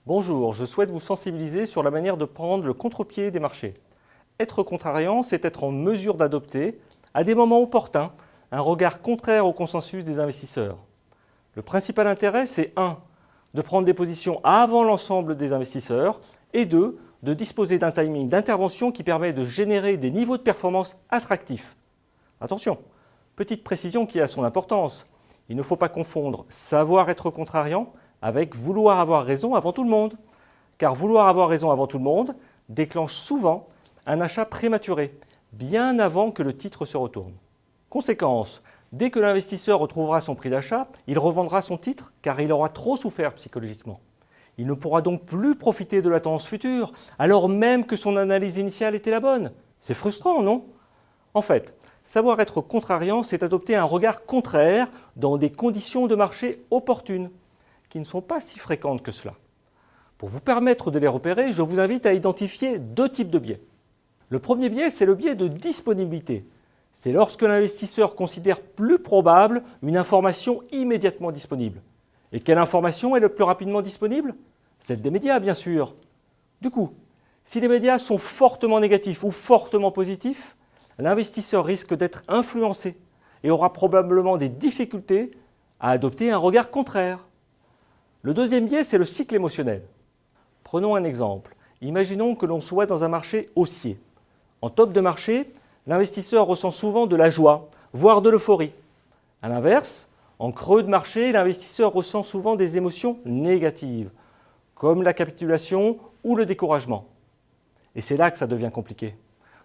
Bonjour, je souhaite vous sensibiliser sur la manière de prendre le contre-pied des marchés. Être contrariant, c'est être en mesure d'adopter, à des moments opportuns, un regard contraire au consensus des investisseurs. Le principal intérêt, c'est 1. De prendre des positions avant l'ensemble des investisseurs et 2. De disposer d'un timing d'intervention qui permet de générer des niveaux de performance attractifs. Attention, petite précision qui a son importance. Il ne faut pas confondre savoir être contrariant avec vouloir avoir raison avant tout le monde. Car vouloir avoir raison avant tout le monde déclenche souvent un achat prématuré, bien avant que le titre se retourne. Conséquence, dès que l'investisseur retrouvera son prix d'achat, il revendra son titre car il aura trop souffert psychologiquement. Il ne pourra donc plus profiter de la tendance future, alors même que son analyse initiale était la bonne. C'est frustrant, non? En fait, savoir être contrariant, c'est adopter un regard contraire dans des conditions de marché opportunes, qui ne sont pas si fréquentes que cela. Pour vous permettre de les repérer, je vous invite à identifier 2 types de biais. Le premier biais, c'est le biais de disponibilité. C'est lorsque l'investisseur considère plus probable une information immédiatement disponible. Et quelle information est le plus rapidement disponible? Celle des médias, bien sûr. Du coup, si les médias sont fortement négatifs ou fortement positifs, l'investisseur risque d'être influencé et aura probablement des difficultés à adopter un regard contraire. Le deuxième biais, c'est le cycle émotionnel. Prenons un exemple. Imaginons que l'on soit dans un marché haussier. En top de marché, l'investisseur ressent souvent de la joie, voire de l'euphorie. A l'inverse, en creux de marché, l'investisseur ressent souvent des émotions négatives, comme la capitulation ou le découragement. Et c'est là que ça devient compliqué.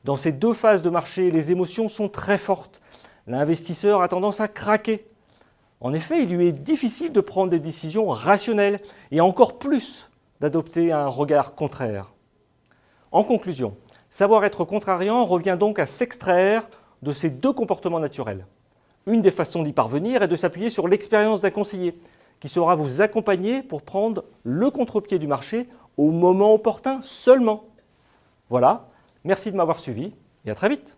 Dans ces 2 phases de marché, les émotions sont très fortes. L'investisseur a tendance à craquer. En effet, il lui est difficile de prendre des décisions rationnelles et encore plus d'adopter un regard contraire. En conclusion, savoir être contrariant revient donc à s'extraire de ces 2 comportements naturels. Une des façons d'y parvenir est de s'appuyer sur l'expérience d'un conseiller qui saura vous accompagner pour prendre le contre-pied du marché au moment opportun seulement. Voilà, merci de m'avoir suivi et à très vite.